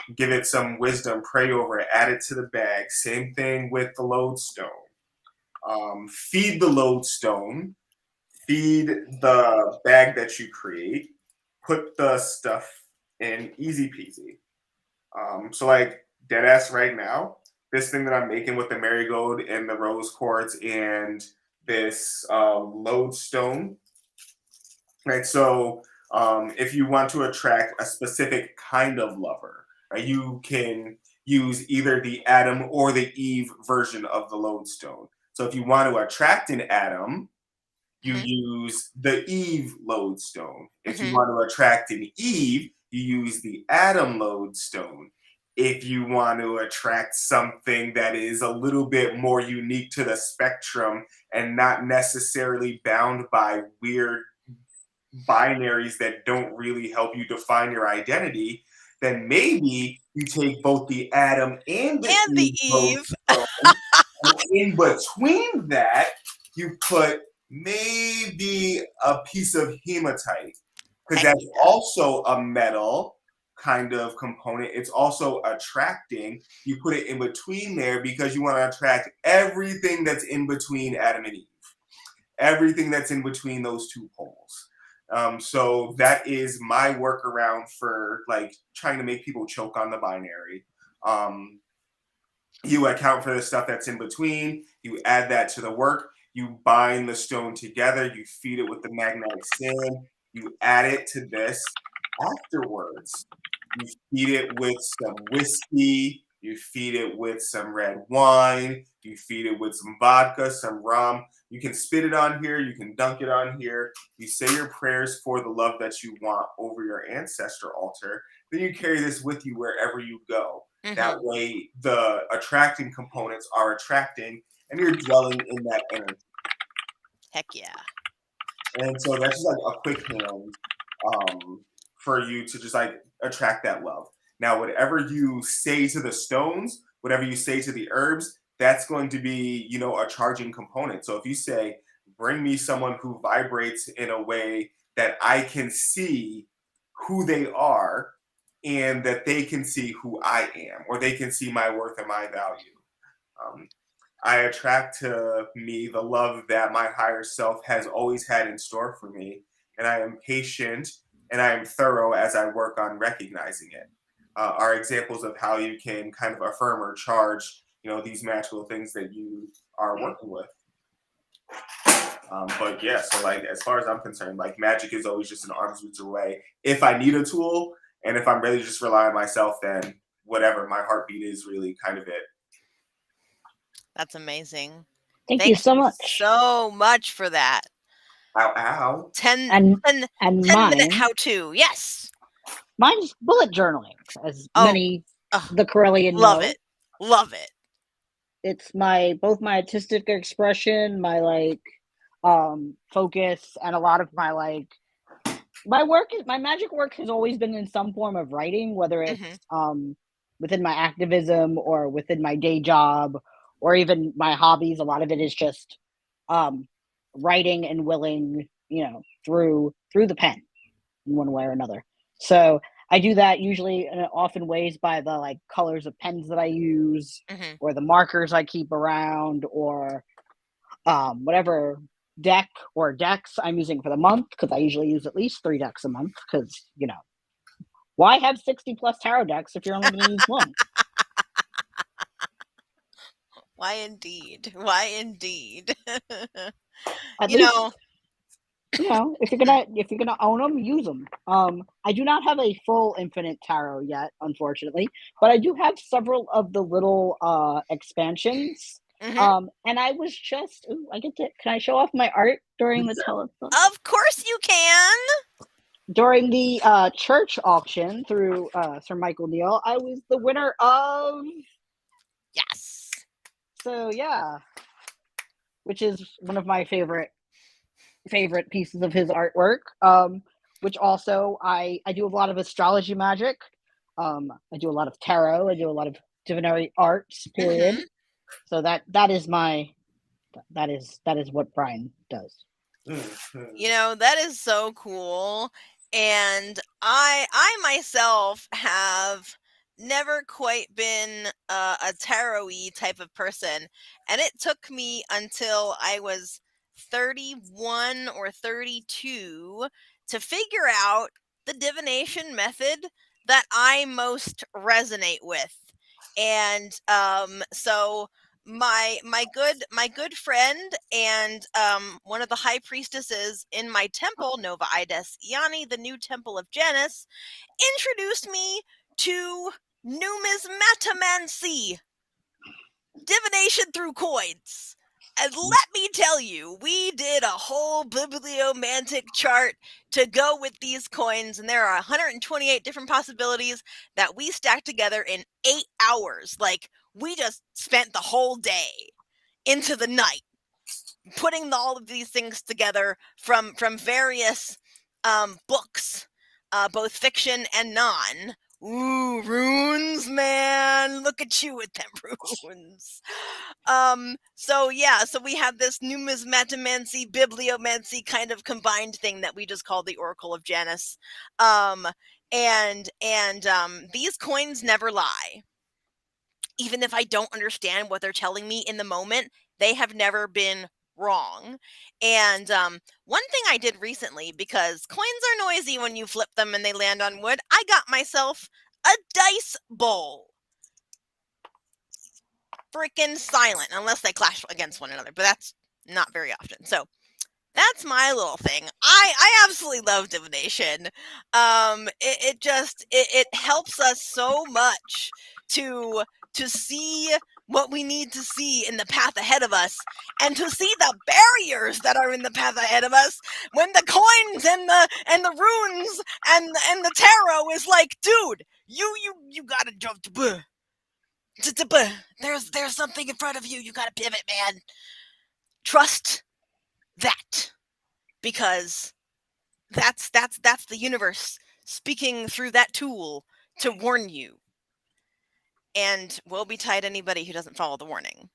it, give it some wisdom, pray over it, add it to the bag. Same thing with the lodestone. Feed the lodestone, feed the bag that you create, put the stuff in, easy peasy. So like deadass right now, this thing that I'm making with the marigold and the rose quartz and this lodestone, right? So if you want to attract a specific kind of lover, right, you can use either the Adam or the Eve version of the lodestone. So if you want to attract an Adam, you Mhm. use the Eve lodestone. If you Mhm. want to attract an Eve, you use the Adam lodestone. If you want to attract something that is a little bit more unique to the spectrum and not necessarily bound by weird binaries that don't really help you define your identity, then maybe you take both the Adam and the And the Eve Eve. lodestone, and in between that, you put maybe a piece of hematite, because Heck that's yeah. also a metal kind of component. It's also attracting. You put it in between there because you want to attract everything that's in between Adam and Eve, everything that's in between those two poles. So that is my workaround for like trying to make people choke on the binary. Um, you account for the stuff that's in between, you add that to the work, you bind the stone together, you feed it with the magnetic sand, you add it to this. Afterwards, you feed it with some whiskey, you feed it with some red wine, you feed it with some vodka, some rum. You can spit it on here, you can dunk it on here. You say your prayers for the love that you want over your ancestor altar. Then you carry this with you wherever you go. Mhm. That way, the attracting components are attracting, and you're dwelling in that energy. Heck yeah. And so that's just like a quick hand for you to just like attract that love. Now, whatever you say to the stones, whatever you say to the herbs, that's going to be, you know, a charging component. So if you say, bring me someone who vibrates in a way that I can see who they are and that they can see who I am, or they can see my worth and my value. Um, I attract to me the love that my higher self has always had in store for me. And I am patient and I am thorough as I work on recognizing it. Are examples of how you can kind of affirm or charge, you know, these magical things that you are working with. But yeah, so like as far as I'm concerned, like magic is always just an arm's reach away. If I need a tool and if I'm really just relying on myself, then whatever my heartbeat is really kind of it. That's amazing. Thank you Thank so you much. so much for that. Ow, ow. 10, And 10, and 10-minute mine, how-to. Yes. mine's bullet journaling, as Oh, many ugh, the Correllian love know. it. Love it. It's my both my artistic expression, my like focus, and a lot of my like my magic work has always been in some form of writing, whether Mhm. it's within my activism or within my day job or even my hobbies. A lot of it is just um writing and willing, through the pen in one way or another. So I do that usually in often ways by the like colors of pens that I use Mhm. or the markers I keep around or whatever deck or decks I'm using for the month because I usually use at least 3 decks a month because why have 60 plus tarot decks if you're only going to use one? Why indeed? Why indeed? At you know, least if you're gonna own them, use them. I do not have a full infinite tarot yet, unfortunately, but I do have several of the little expansions. mhm. And I was just, ooh, I get to. Can I show off my art during the telethon? Of course you can. During the church auction through Sir Michael Neal, I was the winner of. Yes. So yeah, which is one of my favorite pieces of his artwork. Which also I do a lot of astrology magic. I do a lot of tarot. I do a lot of divinatory arts. Period. Mhm. So that is what Brian does. Mhm. That is so cool. And I myself have never quite been a tarot-y type of person. And it took me until I was 31 or 32 to figure out the divination method that I most resonate with. And so my good friend and one of the high priestesses in my temple, Nova Ides Iani, the new temple of Janus, introduced me to numismatomancy, divination through coins. And let me tell you, we did a whole bibliomantic chart to go with these coins, and there are 128 different possibilities that we stacked together in 8 hours. Like, we just spent the whole day into the night putting all of these things together from various books, both fiction and non. Ooh, runes, man! Look at you with them runes. So we have this numismatomancy, bibliomancy kind of combined thing that we just call the Oracle of Janus. And these coins never lie. Even if I don't understand what they're telling me in the moment, they have never been wrong. And one thing I did recently, because coins are noisy when you flip them and they land on wood, I got myself a dice bowl. Freaking silent, unless they clash against one another, but that's not very often. So that's my little thing. I absolutely love divination. It helps us so much to see what we need to see in the path ahead of us, and to see the barriers that are in the path ahead of us. When the coins and the runes and the tarot is like, dude, you gotta jump to. There's something in front of you. You gotta pivot, man. Trust that, because that's the universe speaking through that tool to warn you. And woe betide anybody who doesn't follow the warning.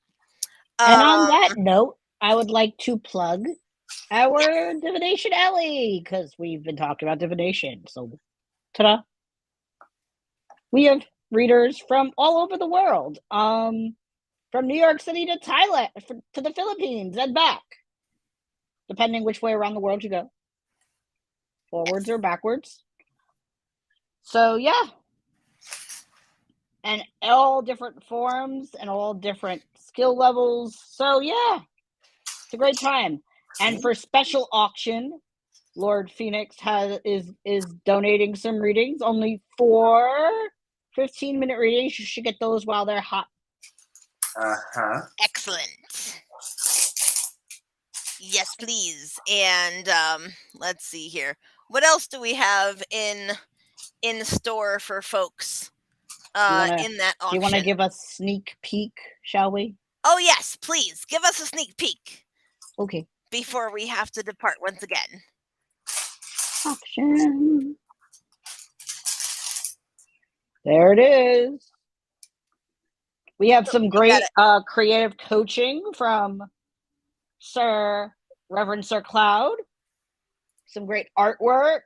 And on that note, I would like to plug our Divination Alley, because we've been talking about divination. So, ta-da! We have readers from all over the world, from New York City to Thailand, to the Philippines and back, depending which way around the world you go, forwards or backwards. So yeah, and all different forms and all different skill levels. So yeah, it's a great time. And for special auction, Lord Phoenix is donating some readings, only 4 15-minute readings. You should get those while they're hot. Excellent. Yes, please. And let's see here. What else do we have in store for folks in that auction? Do you want to give us a sneak peek, shall we? Oh, yes, please. Give us a sneak peek. Okay. Before we have to depart once again. Auction. There it is. We have some great creative coaching from Reverend Sir Cloud. Some great artwork.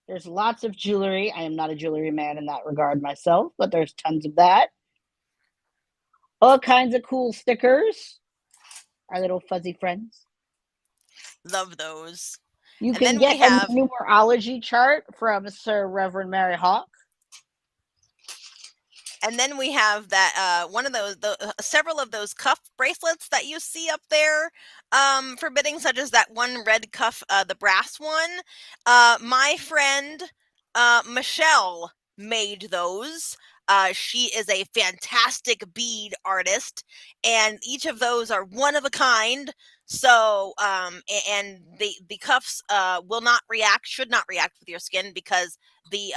There's lots of jewelry. I am not a jewelry man in that regard myself, but there's tons of that. All kinds of cool stickers. Our little fuzzy friends. Love those. You can get a numerology chart from Sir Reverend Mary Hawk. And then we have that one of those, several of those cuff bracelets that you see up there for bidding, such as that one red cuff, the brass one. My friend Michelle made those. She is a fantastic bead artist, and each of those are one of a kind. So, and the cuffs should not react with your skin, because the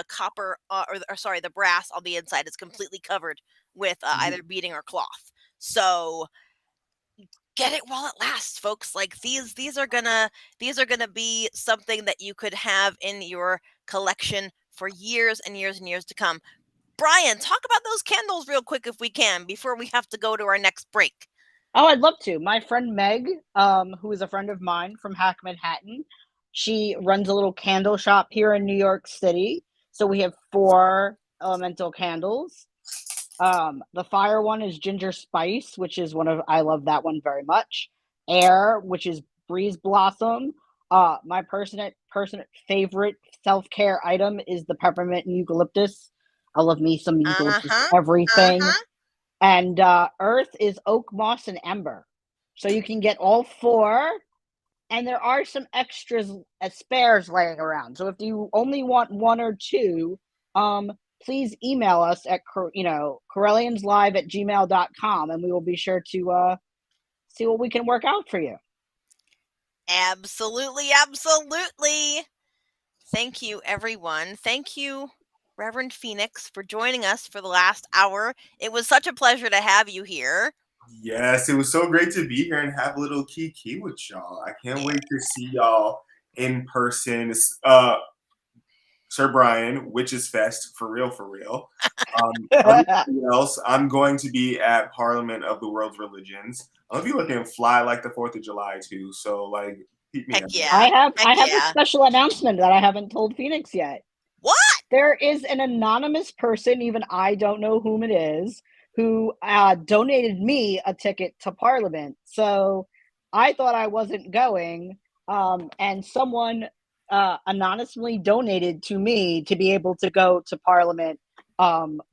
copper the brass on the inside is completely covered with either beading or cloth. So get it while it lasts, folks. Like these are gonna be something that you could have in your collection for years and years and years to come. Brian, talk about those candles real quick if we can, before we have to go to our next break. Oh, I'd love to. My friend Meg, who is a friend of mine from Hack Manhattan, she runs a little candle shop here in New York City. So we have 4 elemental candles. The fire one is Ginger Spice, which is I love that one very much. Air, which is Breeze Blossom. My personal favorite self-care item is the peppermint and eucalyptus. I love me some eucalyptus Uh-huh. everything. Uh-huh. And earth is oak, moss, and ember. So you can get all four. And there are some extras spares laying around. So if you only want one or two, please email us at correllianslive@gmail.com, and we will be sure to see what we can work out for you. Absolutely, absolutely. Thank you, everyone. Thank you, Reverend Phoenix, for joining us for the last hour. It was such a pleasure to have you here. Yes, it was so great to be here and have a little kiki with y'all. I can't wait to see y'all in person. Sir Brian, Witches Fest, for real, for real. Everything else, I'm going to be at Parliament of the World's Religions. I'll be looking fly like the 4th of July too. So like, keep me Heck in yeah. I have a yeah. special announcement that I haven't told Phoenix yet. What? There is an anonymous person, even I don't know whom it is, who donated me a ticket to Parliament. So I thought I wasn't going, and someone anonymously donated to me to be able to go to Parliament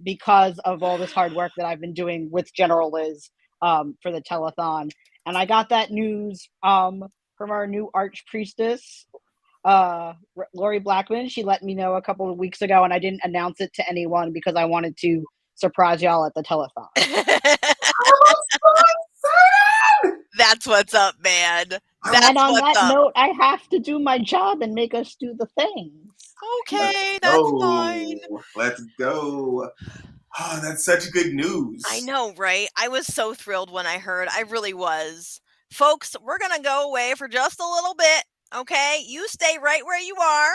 because of all this hard work that I've been doing with General Liz for the telethon. And I got that news from our new archpriestess, Lori Blackman. She let me know a couple of weeks ago, and I didn't announce it to anyone because I wanted to surprise y'all at the telethon. That's what's up, man. That's And on what's that up. note, I have to do my job and make us do the things. Okay, that's fine. Let's go. Oh, that's such good news. I know, right? I was so thrilled when I heard. I really was. Folks, we're going to go away for just a little bit, okay? You stay right where you are.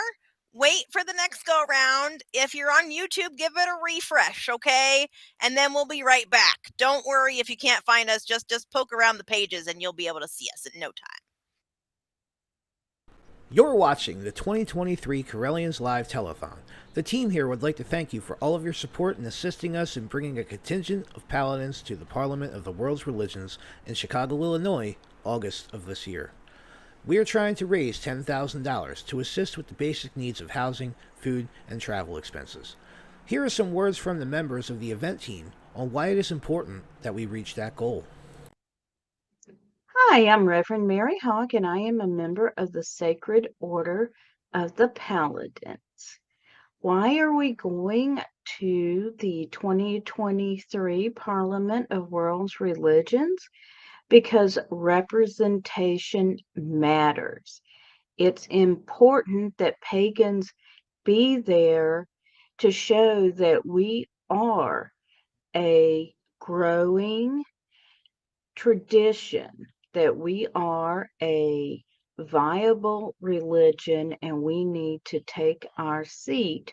Wait for the next go round. If you're on YouTube, give it a refresh, okay? And then we'll be right back. Don't worry if you can't find us. Just poke around the pages and you'll be able to see us in no time. You're watching the 2023 Correllians Live Telethon. The team here would like to thank you for all of your support in assisting us in bringing a contingent of paladins to the Parliament of the World's Religions in Chicago, Illinois, August of this year. We are trying to raise $10,000 to assist with the basic needs of housing, food, and travel expenses. Here are some words from the members of the event team on why it is important that we reach that goal. Hi, I'm Reverend Mary Hawk, and I am a member of the Sacred Order of the Paladins. Why are we going to the 2023 Parliament of World's Religions? Because representation matters. It's important that pagans be there to show that we are a growing tradition, that we are a viable religion, and we need to take our seat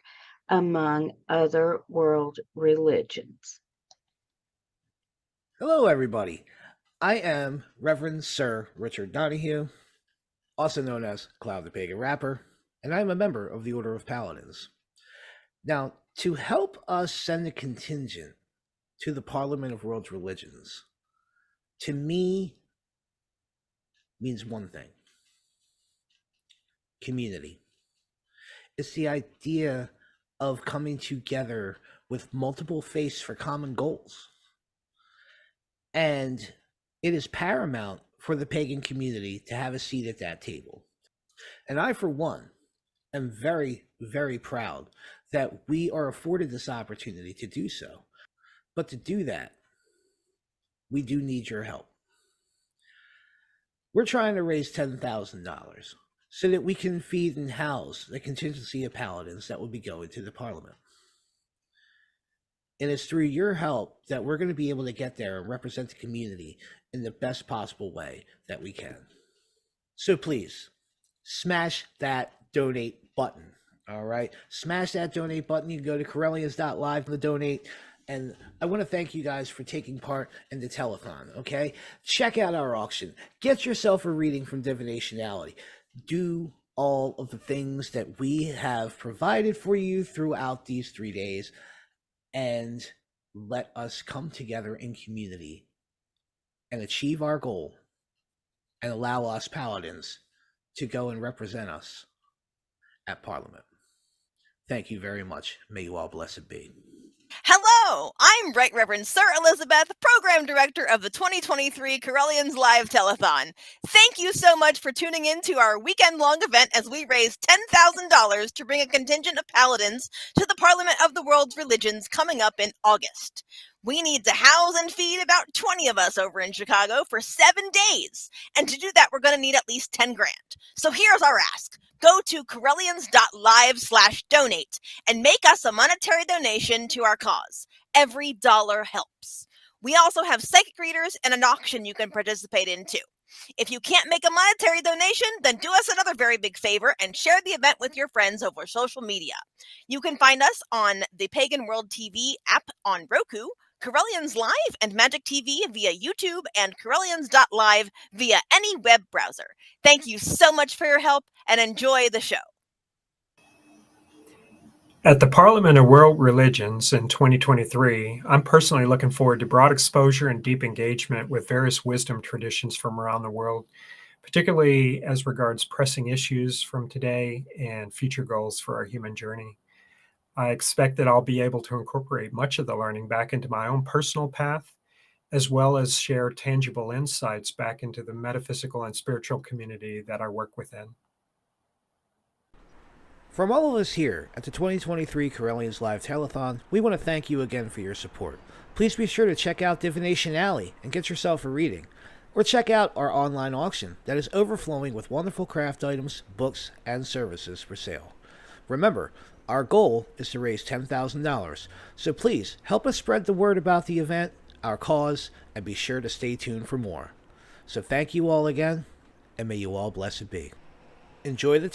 among other world religions. Hello, everybody. I am Reverend Sir Richard Donahue, also known as Cloud the Pagan Rapper, and I'm a member of the Order of Paladins. Now, to help us send a contingent to the Parliament of World's Religions, to me, means one thing: community. It's the idea of coming together with multiple faiths for common goals. And it is paramount for the pagan community to have a seat at that table. And I, for one, am very, very proud that we are afforded this opportunity to do so. But to do that, we do need your help. We're trying to raise $10,000 so that we can feed and house the contingency of paladins that will be going to the Parliament. And it's through your help that we're going to be able to get there and represent the community in the best possible way that we can. So please, smash that donate button, all right? Smash that donate button. You can go to Correllians.live to donate. And I want to thank you guys for taking part in the telethon, okay? Check out our auction. Get yourself a reading from Divinationality. Do all of the things that we have provided for you throughout these 3 days, and let us come together in community and achieve our goal and allow us paladins to go and represent us at Parliament. Thank you very much. May you all blessed be. Hello, I'm Right Reverend Sir Elizabeth, Program Director of the 2023 Correllians Live Telethon. Thank you so much for tuning in to our weekend-long event as we raise $10,000 to bring a contingent of paladins to the Parliament of the World's Religions coming up in August. We need to house and feed about 20 of us over in Chicago for 7 days. And to do that, we're going to need at least 10 grand. So here's our ask. Go to Correllians.live/donate and make us a monetary donation to our cause. Every dollar helps. We also have psychic readers and an auction you can participate in too. If you can't make a monetary donation, then do us another very big favor and share the event with your friends over social media. You can find us on the Pagan World TV app on Roku, Correllians Live and Magic TV via YouTube, and Correllians.live via any web browser. Thank you so much for your help and enjoy the show. At the Parliament of World Religions in 2023, I'm personally looking forward to broad exposure and deep engagement with various wisdom traditions from around the world, particularly as regards pressing issues from today and future goals for our human journey. I expect that I'll be able to incorporate much of the learning back into my own personal path, as well as share tangible insights back into the metaphysical and spiritual community that I work within. From all of us here at the 2023 Correllians Live Telethon, we want to thank you again for your support. Please be sure to check out Divination Alley and get yourself a reading. Or check out our online auction that is overflowing with wonderful craft items, books, and services for sale. Remember, our goal is to raise $10,000, so please help us spread the word about the event, our cause, and be sure to stay tuned for more. So thank you all again, and may you all blessed be. Enjoy the